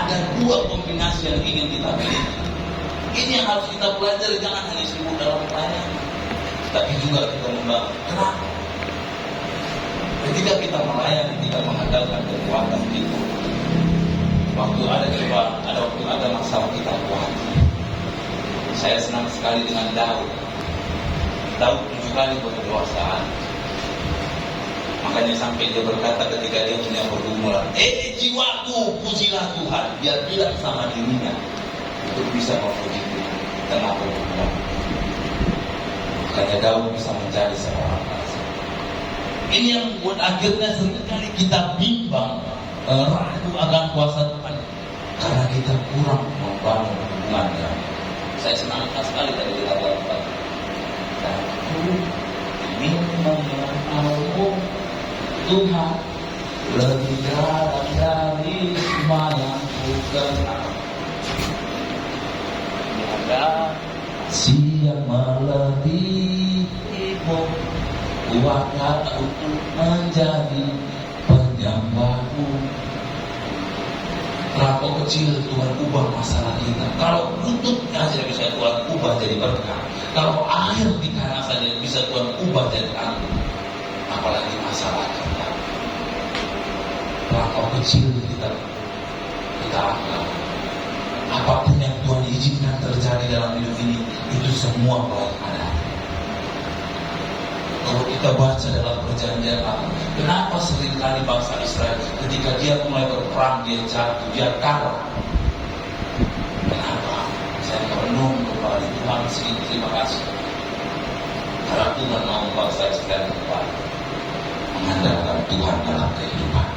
ada dua kombinasi yang ingin kita miliki. Ini yang harus kita pelajari, jangan hanya sibuk dalam pelayanan, tapi juga kita membangun. Kenapa? Ketika kita melayani, kita mengandalkan kekuatan kita. Waktu ada cobaan, waktu ada masalah, kita kuat. Saya senang sekali dengan Daud. Daud punya sekali kedewasaan. Makanya sampai dia berkata ketika dia punya pergumulan, jiwaku, pujilah Tuhan. Dia bilang sama dirinya untuk bisa memuji Tuhan tengah pergumulan. Makanya Daud bisa menjadi seorang raja. Ini yang membuat akhirnya seringkali kita bimbang, ragu akan kuasa Tuhan, karena kita kurang membangun hubungan dengan Dia. Saya senang sekali dari kata-kata aku ingin mengenalmu Tuhan lebih dalam dari semua yang ku kenal. Tiada kasih yang melebihimu, kuatkan untuk menjadi penyembahmu. Berapa kecil Tuhan ubah masalah kita. Kalau lutut saja bisa Tuhan ubah jadi berkah. Kalau air di kanan saja bisa Tuhan ubah jadi anggur. Apalagi masalah kita. Berapa kecil kita anggap. Apapun yang Tuhan izinkan terjadi dalam hidup ini, itu semua baik adanya. Kalau kita baca dalam perjanjian lama, kenapa seringkali bangsa Israel ketika dia mulai berperang, dia jatuh, dia kalah? Kenapa? Saya merenung kepada Tuhan segini, terima kasih. Karena Tuhan mau bangsa Israel kembali mengandalkan Tuhan dalam kehidupan.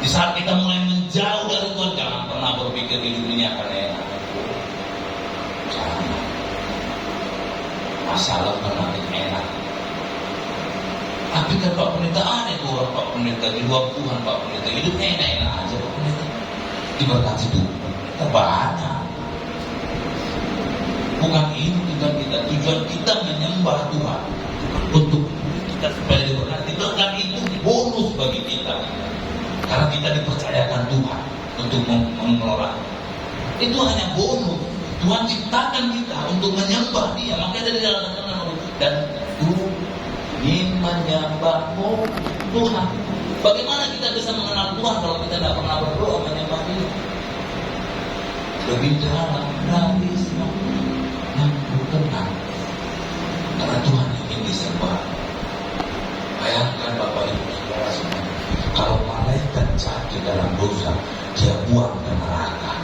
Di saat kita mulai menjauh dari Tuhan, jangan pernah berpikir hidup ini akan enak. Jangan. Masalah makin enak. Tapi kan Pak Pendeta aneh tuh orang Pak Pendeta di luar Tuhan, Pak Pendeta hidupnya enak-enak aja Pak Pendeta. Diberkati Tuhan, kita banyak. Bukan itu tujuan kita. Tujuan kita menyembah Tuhan untuk kita supaya diberkati. Dan itu bonus bagi kita. Karena kita dipercayakan Tuhan untuk mengelola. Itu hanya bonus. Tuhan ciptakan kita untuk menyembah Dia. Makanya dari dalam dan ingin menyembahmu Tuhan. Bagaimana kita bisa mengenal Tuhan kalau kita tidak pernah berdoa menyembah Dia? Lebih dalam dari semua yang ku kenal. Karena Tuhan ingin disembah. Bayangkan Bapak Ibu Saudara semua, kalau malaikat jatuh dalam dosa, dia buang ke neraka.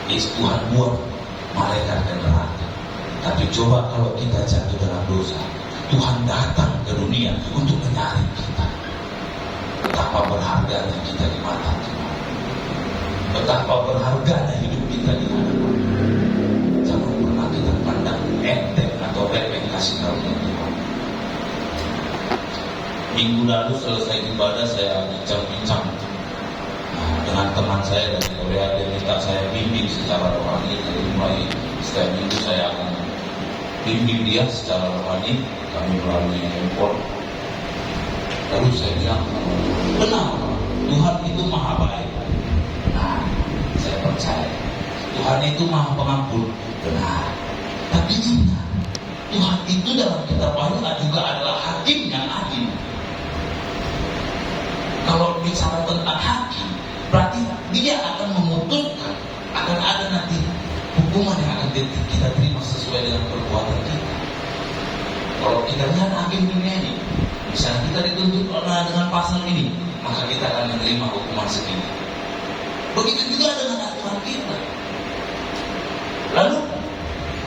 Tuhan buang malaikat ke neraka. Tapi coba kalau kita jatuh dalam dosa, Tuhan datang ke dunia untuk menyaring kita. Betapa berharganya kita di mata Tuhan. Betapa berharganya hidup kita di hadapan. Jangan pernah kita pandang enteng atau remeh kasih karunia Tuhan. Minggu lalu selesai ibadah, saya bincang-bincang dengan teman saya dari Korea. Dia minta saya bimbing secara rohani. Jadi mulai setiap minggu saya akan bimbing dia secara rohani. Kami melalui handphone. Lalu saya bilang, benar, Tuhan itu maha baik. Nah, saya percaya Tuhan itu maha pengampun. Benar. Tapi ingat, Tuhan itu dalam kitab Wahyu juga adalah hakim yang adil. Kalau bicara tentang hakim, berarti Dia akan memutuskan, akan ada nanti hukuman yang akan kita terima sesuai dengan perbuatan kita. Kalau kita lihat hakim dunia ini, misalnya kita dituntut dengan pasal ini, maka kita akan menerima hukuman segini. Begitu juga dengan aturan kita. Lalu,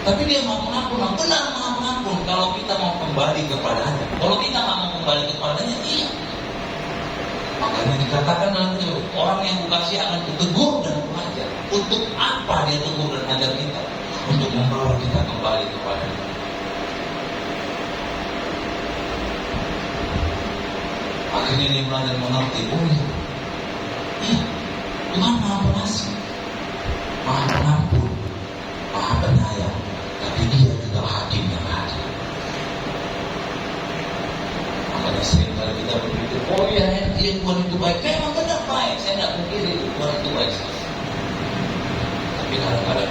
tapi Dia mau mengampun, benar mau mengampun kalau kita mau kembali kepadanya. Kalau kita nggak mau kembali kepadanya, iya. Makanya dikatakan dalam teori, orang yang kukasih akan kutegur dan kuajar. Untuk apa Dia tegur dan ajar kita? Untuk membawa kita kembali kepadanya. Akhirnya dia belajar mengerti, oh iya, Tuhan maha pengasih, maha pengampun, maha penyayang, tapi Dia juga hakim yang adil. Makanya seringkali kita berpikir, oh iya Tuhan itu baik, memang benar baik, saya tidak mungkin Tuhan itu baik. Ada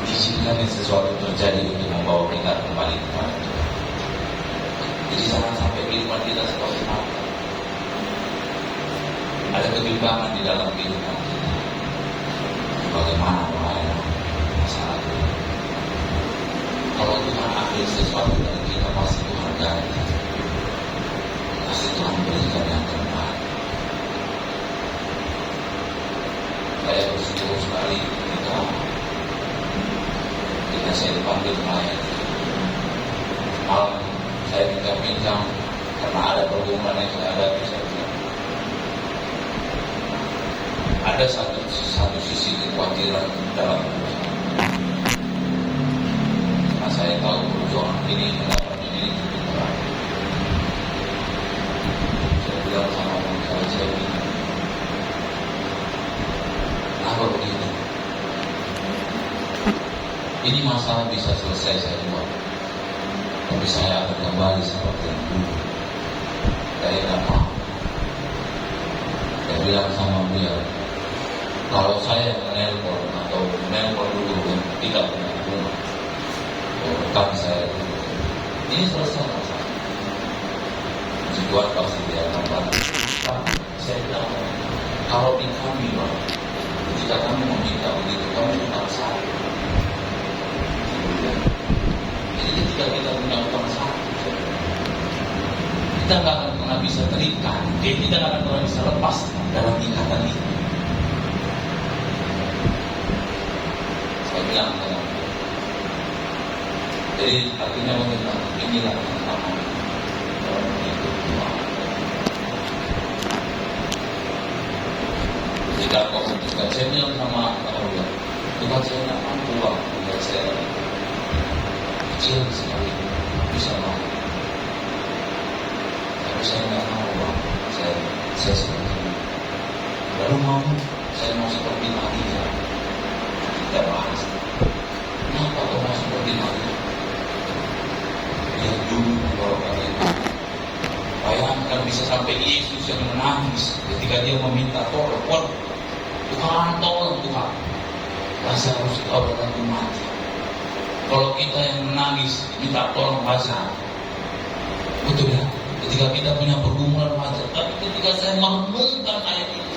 diizinkan sesuatu terjadi untuk membawa kita kembali kepada Tuhan. Jadi jangan sampai kehidupan kita seperti apa. Ada kebimbangan di dalam kehidupan kita. Bagaimana melayani masalah Tuhan? Kalau Tuhan ambil sesuatu dari kita, pasti Tuhan ganti. Pasti Tuhan berikan yang terbaik. Saya bersyukur sekali ketika saya dipanggil melayani. Malam saya bincang-bincang karena ada pergumulan yang saya hadapi. Saya bilang, ada satu sisi kekhawatiran dalam hidup saya. Karena saya tahu perjuangan ini mendapatkan ini cukup berat. Saya bilang sama orang saya bilang, kenapa begini? Ini masalah bisa selesai saya buat, tapi saya akan kembali seperti yang dulu. Saya tidak mau. Saya bilang sama beliau, kalau saya menelpon atau menelpon dulu tidak punya rumah, rekam saya dulu. Ini selesai masalah. Tuhan pasti dia akan bantu. Saya bilang, kalau di kami, ketika kamu meminta begitu, kamu tetap sakit. Jadi ketika kita punya utang sakit, kita nggak akan pernah bisa terikat. Kita nggak akan pernah bisa lepas dalam ikatan itu. Saya bilang, jadi artinya bagaimana? Inilah yang sama. Jika kau memutuskan, saya bilang sama Allah, Tuhan saya tidak mampu buat saya kecil sekali bisa mau, tapi saya tidak mau saya seperti ini. Lalu mau saya mau seperti Maria, kita bahas. Kenapa kau mau seperti Maria? Dia dulu menggorokkan itu. Bayangkan bisa sampai Yesus yang menangis ketika dia meminta tolong. Tuhan tolong Tuhan. Lazarus kau datang mati. Kalau kita yang menangis minta tolong Lazarus, betul ya? Ketika kita punya pergumulan wajar. Tapi ketika saya merenungkan ayat ini,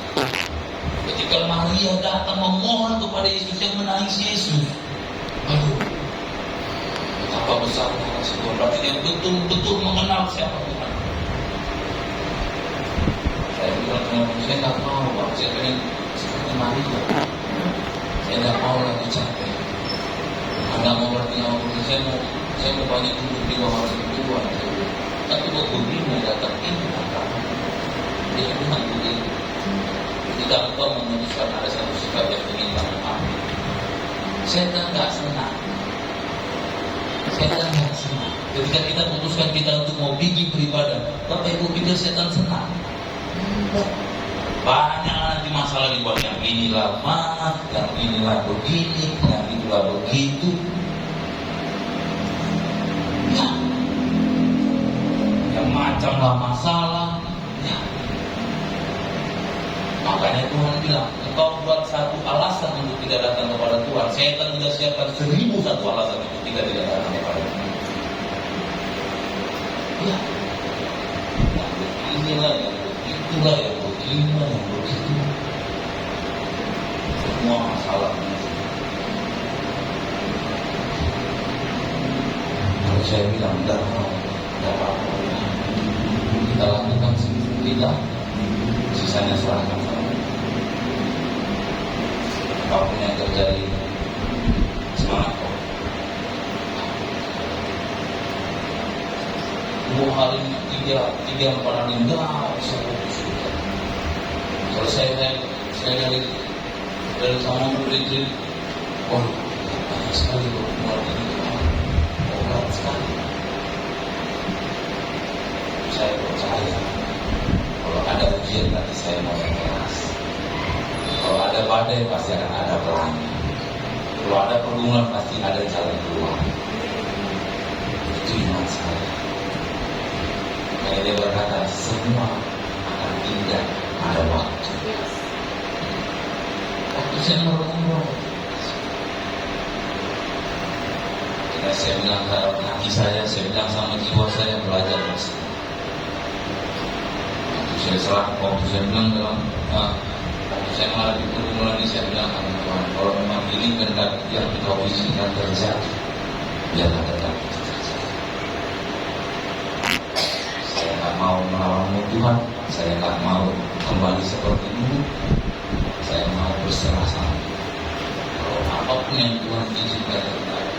ketika Maria datang memohon kepada Yesus yang menangis Yesus, aduh, betapa besarnya kasih Tuhan. Berarti dia betul-betul mengenal siapa Tuhan. Saya bilang, saya nggak mau Bang, saya pengen seperti Maria. Saya nggak mau lagi capek. Anda mau berarti saya mau banyak duduk di bawah Tuhan. Tapi waktu ini datang ini dia bilang begini. Jika engkau memutuskan ada satu sikap yang ingin kamu ambil, saya nggak senang. Setan nggak senang. Ketika kita putuskan kita untuk mau pergi beribadah, Bapak Ibu pikir setan senang? Banyak nanti masalah dibuat, yang inilah maaf, yang inilah begini, yang itulah begitu. Ya, yang macamlah masalah. Ya. Makanya Tuhan bilang, engkau buat satu alasan untuk tidak datang kepada Tuhan. Setan sudah siapkan 1001 alasan untuk tidak datang kepada Tuhan. Ya, yang inilah, yang begitulah, yang begini, yang begitu. Semua masalah. Kalau saya bilang, tidak apa-apa. Kita lakukan kita, sisanya serahkan sama. Apapun yang terjadi, semangat kok. Dua hal ini, tiga yang paling indah bisa fokus kita. Kalau saya dari sama berpikir, oh banyak sekali loh mulai ini, berat sekali. Saya percaya kalau ada ujian nanti saya mau yang keras. Kalau ada badai pasti akan ada pelangi. Kalau ada pergumulan pasti ada jalan keluar. Itu iman saya. Kayak dia berkata, semua akan indah pada waktu. Waktu saya merenung, Saya bilang ke hati saya bilang sama jiwa saya belajar dari sini. Saya serah, waktu saya bilang dalam waktu saya malah di pergumulan ini, saya bilang sama Tuhan, kalau memang ini kehendak yang kita izinkan terjadi, biarlah terjadi. Saya nggak mau melawanmu Tuhan, saya nggak mau kembali seperti dulu, saya mau berserah sama Tuhan. Kalau apapun yang Tuhan izinkan terjadi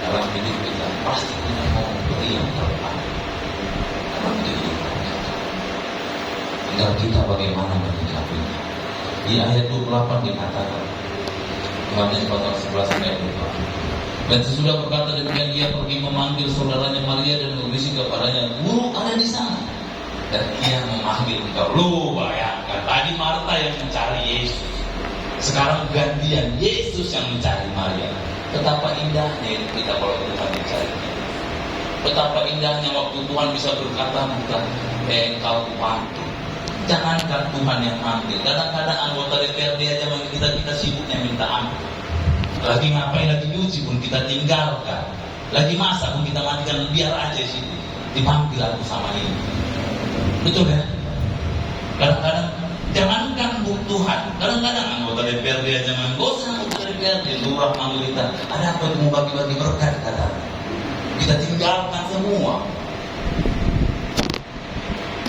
dalam hidup kita, pasti kita mau beri yang terbaik. Tinggal kita bagaimana menyikapinya. Di ayat 28 dikatakan, Yohanes 14 ayat 28. Dan sesudah berkata demikian, ia pergi memanggil saudaranya Maria dan berbisik kepadanya, Guru ada di sana. Dan ia memanggil engkau. Lu bayangkan, tadi Marta yang mencari Yesus, sekarang gantian Yesus yang mencari Maria. Betapa indahnya kita kalau Tuhan mencari kita. Betapa indahnya waktu Tuhan bisa berkata, bukan engkau bantu. Jangankan Tuhan yang manggil. Kadang-kadang anggota DPRD aja manggil kita sibuknya minta ampun. Lagi ngapain, lagi nyuci pun kita tinggalkan. Lagi masak pun kita matikan, biar aja sih dipanggil aku sama ini. Betul ya? Kadang-kadang jangankan Tuhan, kadang-kadang anggota DPRD aja manggil. Gak usah anggota DPRD, lurah manggil kita. Ada apa itu mau bagi-bagi berkat, kata. Kita tinggalkan semua.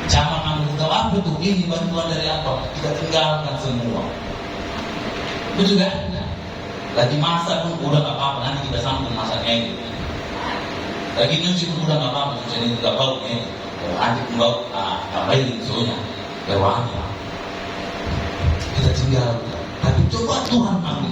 Camat anggota apa tuh? Ini bantuan dari apa? Kita tinggalkan semua. Betul kan? Lagi masak pun udah gak apa-apa, nanti kita sambung masaknya itu. Lagi nyuci pun udah gak apa-apa, cucian itu gak bau ya. Nanti pun bau, tambahin soalnya berwangi. Kita tinggalkan. Tapi coba Tuhan panggil